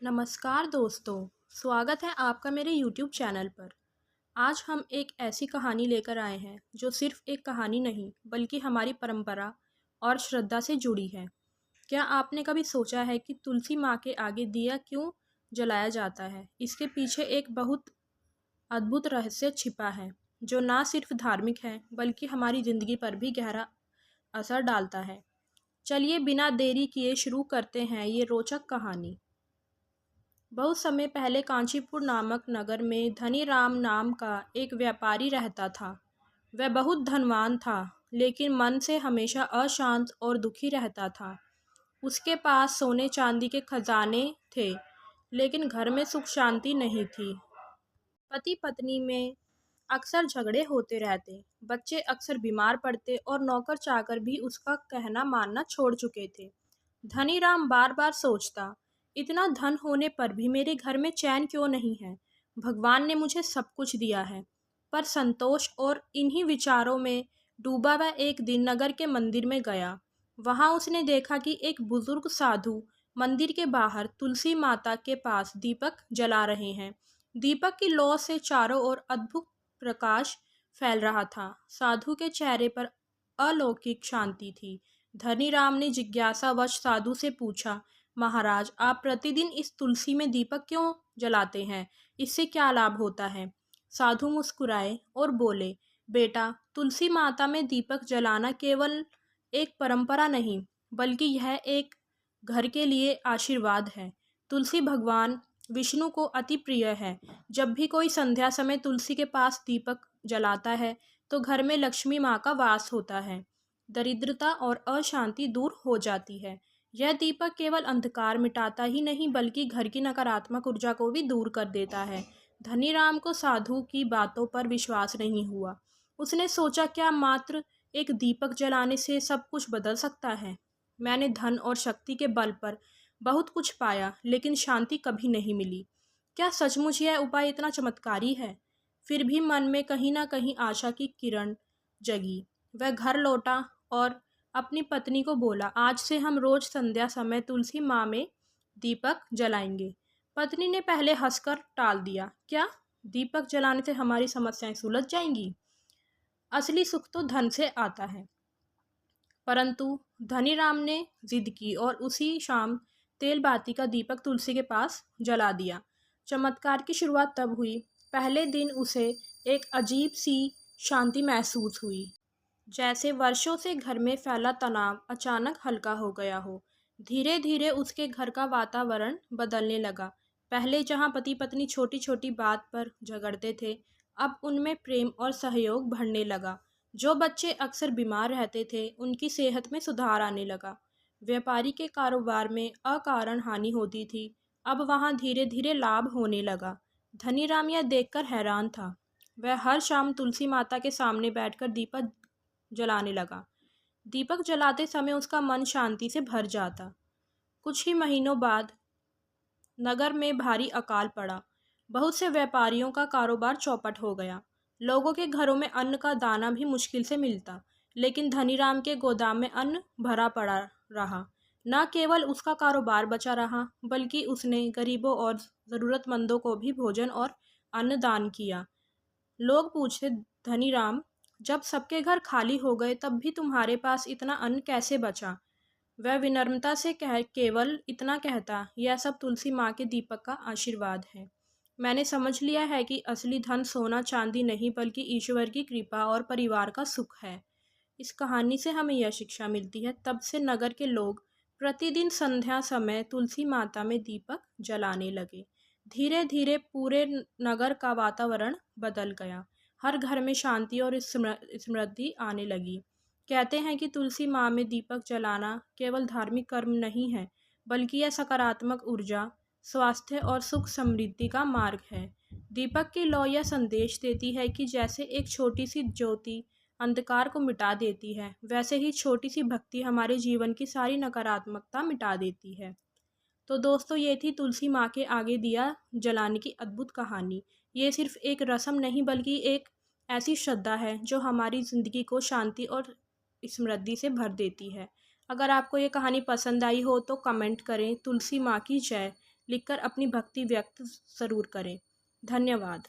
नमस्कार दोस्तों, स्वागत है आपका मेरे YouTube चैनल पर। आज हम एक ऐसी कहानी लेकर आए हैं जो सिर्फ एक कहानी नहीं बल्कि हमारी परंपरा और श्रद्धा से जुड़ी है। क्या आपने कभी सोचा है कि तुलसी माँ के आगे दिया क्यों जलाया जाता है? इसके पीछे एक बहुत अद्भुत रहस्य छिपा है जो ना सिर्फ धार्मिक है बल्कि हमारी ज़िंदगी पर भी गहरा असर डालता है। चलिए बिना देरी किए शुरू करते हैं ये रोचक कहानी। बहुत समय पहले कांचीपुर नामक नगर में धनीराम नाम का एक व्यापारी रहता था। वह बहुत धनवान था, लेकिन मन से हमेशा अशांत और दुखी रहता था। उसके पास सोने चांदी के खजाने थे, लेकिन घर में सुख शांति नहीं थी। पति पत्नी में अक्सर झगड़े होते रहते, बच्चे अक्सर बीमार पड़ते और नौकर चाकर भी उसका कहना मानना छोड़ चुके थे। धनीराम बार बार सोचता, इतना धन होने पर भी मेरे घर में चैन क्यों नहीं है? भगवान ने मुझे सब कुछ दिया है। पर संतोष और इन्हीं विचारों में डूबा वह एक दिन नगर के मंदिर में गया। वहां उसने देखा कि एक बुजुर्ग साधु मंदिर के बाहर तुलसी माता के पास दीपक जला रहे हैं। दीपक की लौ से चारों ओर अद्भुत प्रकाश फैल रहा था। साधु के चेहरे पर अलौकिक शांति थी। धनीराम ने जिज्ञासावश साधु से पूछा, महाराज, आप प्रतिदिन इस तुलसी में दीपक क्यों जलाते हैं? इससे क्या लाभ होता है? साधु मुस्कुराए और बोले, बेटा, तुलसी माता में दीपक जलाना केवल एक परंपरा नहीं, बल्कि यह एक घर के लिए आशीर्वाद है। तुलसी भगवान विष्णु को अति प्रिय है। जब भी कोई संध्या समय तुलसी के पास दीपक जलाता है, तो घर में लक्ष्मी माँ का वास होता है, दरिद्रता और अशांति दूर हो जाती है। यह दीपक केवल अंधकार मिटाता ही नहीं बल्कि घर की नकारात्मक ऊर्जा को भी दूर कर देता है। धनीराम को साधु की बातों पर विश्वास नहीं हुआ। उसने सोचा, क्या मात्र एक दीपक जलाने से सब कुछ बदल सकता है? मैंने धन और शक्ति के बल पर बहुत कुछ पाया, लेकिन शांति कभी नहीं मिली। क्या सचमुच यह उपाय इतना चमत्कारी है? फिर भी मन में कहीं ना कहीं आशा की किरण जगी। वह घर लौटा और अपनी पत्नी को बोला, आज से हम रोज संध्या समय तुलसी माँ में दीपक जलाएंगे। पत्नी ने पहले हंसकर टाल दिया, क्या दीपक जलाने से हमारी समस्याएं सुलझ जाएंगी? असली सुख तो धन से आता है। परंतु धनीराम ने जिद की और उसी शाम तेल बाती का दीपक तुलसी के पास जला दिया। चमत्कार की शुरुआत तब हुई। पहले दिन उसे एक अजीब सी शांति महसूस हुई, जैसे वर्षों से घर में फैला तनाव अचानक हल्का हो गया हो। धीरे धीरे उसके घर का वातावरण बदलने लगा। पहले जहां पति पत्नी छोटी छोटी बात पर झगड़ते थे, अब उनमें प्रेम और सहयोग बढ़ने लगा। जो बच्चे अक्सर बीमार रहते थे, उनकी सेहत में सुधार आने लगा। व्यापारी के कारोबार में अकारण हानि होती थी, अब वहां धीरे धीरे लाभ होने लगा। धनीराम यह देखकर हैरान था। वह हर शाम तुलसी माता के सामने बैठकर दीपक जलाने लगा। दीपक जलाते समय उसका मन शांति से भर जाता। कुछ ही महीनों बाद नगर में भारी अकाल पड़ा। बहुत से व्यापारियों का कारोबार चौपट हो गया। लोगों के घरों में अन्न का दाना भी मुश्किल से मिलता, लेकिन धनीराम के गोदाम में अन्न भरा पड़ा रहा। न केवल उसका कारोबार बचा रहा, बल्कि उसने गरीबों और ज़रूरतमंदों को भी भोजन और अन्न दान किया। लोग पूछते, धनीराम, जब सबके घर खाली हो गए तब भी तुम्हारे पास इतना अन्न कैसे बचा? वह विनम्रता से केवल इतना कहता, यह सब तुलसी माँ के दीपक का आशीर्वाद है। मैंने समझ लिया है कि असली धन सोना चांदी नहीं बल्कि ईश्वर की कृपा और परिवार का सुख है। इस कहानी से हमें यह शिक्षा मिलती है। तब से नगर के लोग प्रतिदिन संध्या समय तुलसी माता में दीपक जलाने लगे। धीरे धीरे पूरे नगर का वातावरण बदल गया। हर घर में शांति और समृद्धि आने लगी। कहते हैं कि तुलसी माँ में दीपक जलाना केवल धार्मिक कर्म नहीं है, बल्कि यह सकारात्मक ऊर्जा, स्वास्थ्य और सुख समृद्धि का मार्ग है। दीपक की लौ यह संदेश देती है कि जैसे एक छोटी सी ज्योति अंधकार को मिटा देती है, वैसे ही छोटी सी भक्ति हमारे जीवन की सारी नकारात्मकता मिटा देती है। तो दोस्तों, ये थी तुलसी माँ के आगे दिया जलाने की अद्भुत कहानी। ये सिर्फ एक रस्म नहीं बल्कि एक ऐसी श्रद्धा है जो हमारी ज़िंदगी को शांति और समृद्धि से भर देती है। अगर आपको ये कहानी पसंद आई हो तो कमेंट करें, तुलसी माँ की जय लिखकर अपनी भक्ति व्यक्त ज़रूर करें। धन्यवाद।